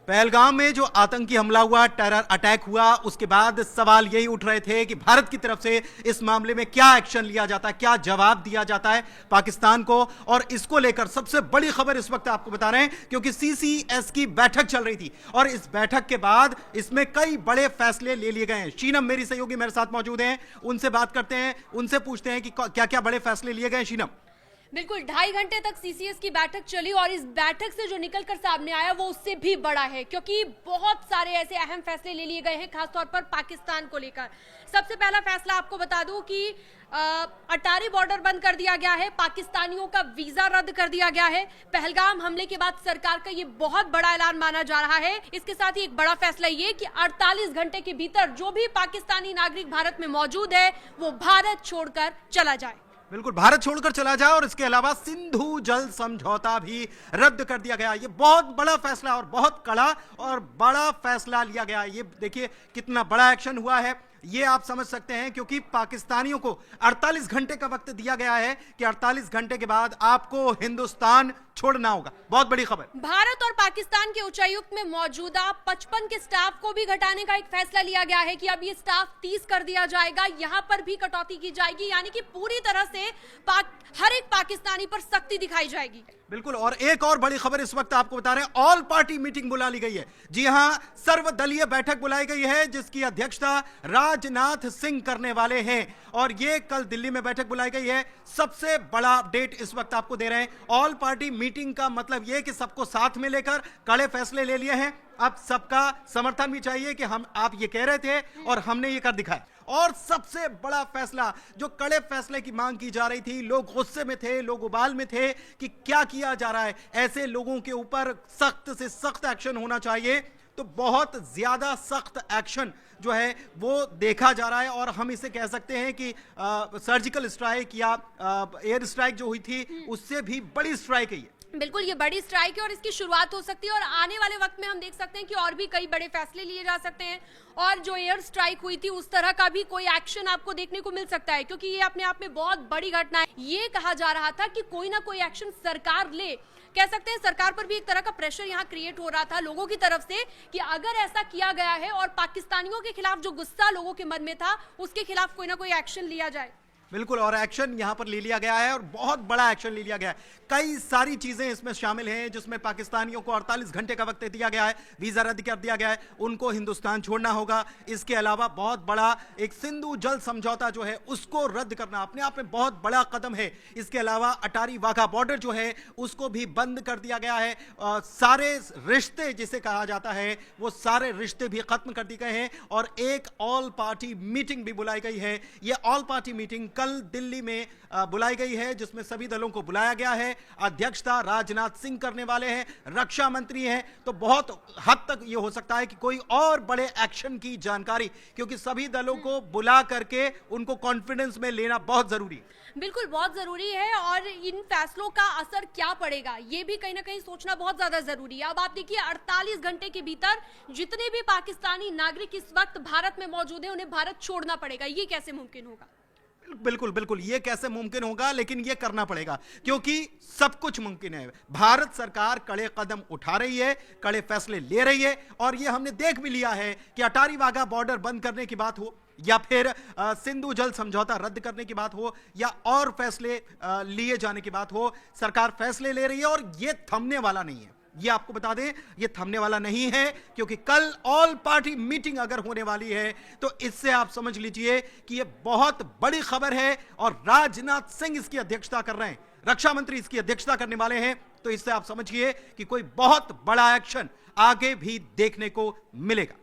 पहलगाम में जो आतंकी हमला हुआ, टेरर अटैक हुआ, उसके बाद सवाल यही उठ रहे थे कि भारत की तरफ से इस मामले में क्या एक्शन लिया जाता है, क्या जवाब दिया जाता है पाकिस्तान को। और इसको लेकर सबसे बड़ी खबर इस वक्त आपको बता रहे हैं, क्योंकि सीसीएस की बैठक चल रही थी और इस बैठक के बाद इसमें कई बड़े फैसले ले लिए गए हैं। शीनम मेरी सहयोगी मेरे साथ मौजूद हैं, उनसे बात करते हैं, उनसे पूछते हैं कि क्या क्या बड़े फैसले लिए गए। शीनम, बिल्कुल 2.5 घंटे तक सीसीएस की बैठक चली और इस बैठक से जो निकलकर सामने आया वो उससे भी बड़ा है, क्योंकि बहुत सारे ऐसे अहम फैसले ले लिए गए हैं, खासतौर पर पाकिस्तान को लेकर। सबसे पहला फैसला आपको बता दूं कि अटारी बॉर्डर बंद कर दिया गया है, पाकिस्तानियों का वीजा रद्द कर दिया गया है। पहलगाम हमले के बाद सरकार का ये बहुत बड़ा ऐलान माना जा रहा है। इसके साथ ही एक बड़ा फैसला ये कि 48 घंटे के भीतर जो भी पाकिस्तानी नागरिक भारत में मौजूद है वो भारत छोड़कर चला जाए। बिल्कुल, भारत छोड़कर चला जाए। और इसके अलावा सिंधु जल समझौता भी रद्द कर दिया गया। ये बहुत बड़ा फैसला और बहुत कड़ा और बड़ा फैसला लिया गया। ये देखिए कितना बड़ा एक्शन हुआ है, ये आप समझ सकते हैं, क्योंकि पाकिस्तानियों को 48 घंटे का वक्त दिया गया है कि 48 घंटे के बाद आपको हिंदुस्तान छोड़ना होगा। बहुत बड़ी खबर। भारत और पाकिस्तान के उच्चायुक्त में मौजूदा 55 के स्टाफ को भी घटाने का एक फैसला लिया गया है कि अब ये स्टाफ 30 कर दिया जाएगा। यहां पर भी कटौती की जाएगी, यानी कि पूरी तरह से हर एक पाकिस्तानी पर सख्ती दिखाई जाएगी। बिल्कुल, और एक और बड़ी खबर इस वक्त आपको बता रहे हैं, ऑल पार्टी मीटिंग बुला ली गई है। जी हां, सर्वदलीय बैठक बुलाई गई है जिसकी अध्यक्षता राजनाथ सिंह करने वाले हैं और ये कल दिल्ली में बैठक बुलाई गई है। सबसे बड़ा अपडेट इस वक्त आपको दे रहे हैं। ऑल पार्टी मीटिंग का मतलब यह कि सबको साथ में लेकर कड़े फैसले ले लिए हैं। अब सबका समर्थन भी चाहिए कि आप ये कह रहे थे और हमने ये कर दिखाया। और सबसे बड़ा फैसला, जो कड़े फैसले की मांग की जा रही थी, लोग गुस्से में थे, लोग उबाल में थे कि क्या किया जा रहा है, ऐसे लोगों के ऊपर सख्त से सख्त एक्शन होना चाहिए। तो बहुत ज्यादा सख्त एक्शन जो है वो देखा जा रहा है और हम इसे कह सकते हैं कि सर्जिकल स्ट्राइक या एयर स्ट्राइक जो हुई थी उससे भी बड़ी स्ट्राइक है ये। बिल्कुल, ये बड़ी स्ट्राइक है और इसकी शुरुआत हो सकती है और आने वाले वक्त में हम देख सकते हैं कि और भी कई बड़े फैसले लिए जा सकते हैं और जो एयर स्ट्राइक हुई थी उस तरह का भी कोई एक्शन आपको देखने को मिल सकता है, क्योंकि ये अपने आप में बहुत बड़ी घटना है। ये कहा जा रहा था कि कोई ना कोई एक्शन सरकार ले, कह सकते हैं सरकार पर भी एक तरह का प्रेशर यहाँ क्रिएट हो रहा था लोगों की तरफ से कि अगर ऐसा किया गया है और पाकिस्तानियों के खिलाफ जो गुस्सा लोगों के मन में था उसके खिलाफ कोई ना कोई एक्शन लिया जाए। बिल्कुल, और एक्शन यहां पर ले लिया गया है और बहुत बड़ा एक्शन ले लिया गया है। कई सारी चीजें इसमें शामिल हैं जिसमें पाकिस्तानियों को 48 घंटे का वक्त दिया गया है, वीजा रद्द कर दिया गया है, उनको हिंदुस्तान छोड़ना होगा। इसके अलावा बहुत बड़ा एक सिंधु जल समझौता जो है उसको रद्द करना अपने आप में बहुत बड़ा कदम है। इसके अलावा अटारी वाघा बॉर्डर जो है उसको भी बंद कर दिया गया है। सारे रिश्ते जिसे कहा जाता है वो सारे रिश्ते भी खत्म कर दिए गए हैं और एक ऑल पार्टी मीटिंग भी बुलाई गई है। ये ऑल पार्टी मीटिंग कल दिल्ली में बुलाई गई है जिसमें सभी दलों को बुलाया गया है। अध्यक्षता राजनाथ सिंह करने वाले हैं, रक्षा मंत्री हैं। तो बहुत हद तक यह हो सकता है कि कोई और बड़े एक्शन की जानकारी, क्योंकि सभी दलों को बुला करके उनको कॉन्फिडेंस में लेना बहुत जरूरी है। बिल्कुल, बहुत जरूरी है और इन फैसलों का असर क्या पड़ेगा ये भी कहीं ना कहीं सोचना बहुत ज्यादा जरूरी है। अब आप देखिए 48 घंटे के भीतर जितने भी पाकिस्तानी नागरिक इस वक्त भारत में मौजूद हैं उन्हें भारत छोड़ना पड़ेगा। ये कैसे मुमकिन होगा? बिल्कुल बिल्कुल, ये कैसे मुमकिन होगा, लेकिन ये करना पड़ेगा क्योंकि सब कुछ मुमकिन है। भारत सरकार कड़े कदम उठा रही है, कड़े फैसले ले रही है और ये हमने देख भी लिया है कि अटारी वाघा बॉर्डर बंद करने की बात हो या फिर सिंधु जल समझौता रद्द करने की बात हो या और फैसले लिए जाने की बात हो, सरकार फैसले ले रही है और ये थमने वाला नहीं है। ये आपको बता दें, ये थमने वाला नहीं है, क्योंकि कल ऑल पार्टी मीटिंग अगर होने वाली है तो इससे आप समझ लीजिए कि ये बहुत बड़ी खबर है और राजनाथ सिंह इसकी अध्यक्षता कर रहे हैं, रक्षा मंत्री इसकी अध्यक्षता करने वाले हैं। तो इससे आप समझिए कि कोई बहुत बड़ा एक्शन आगे भी देखने को मिलेगा।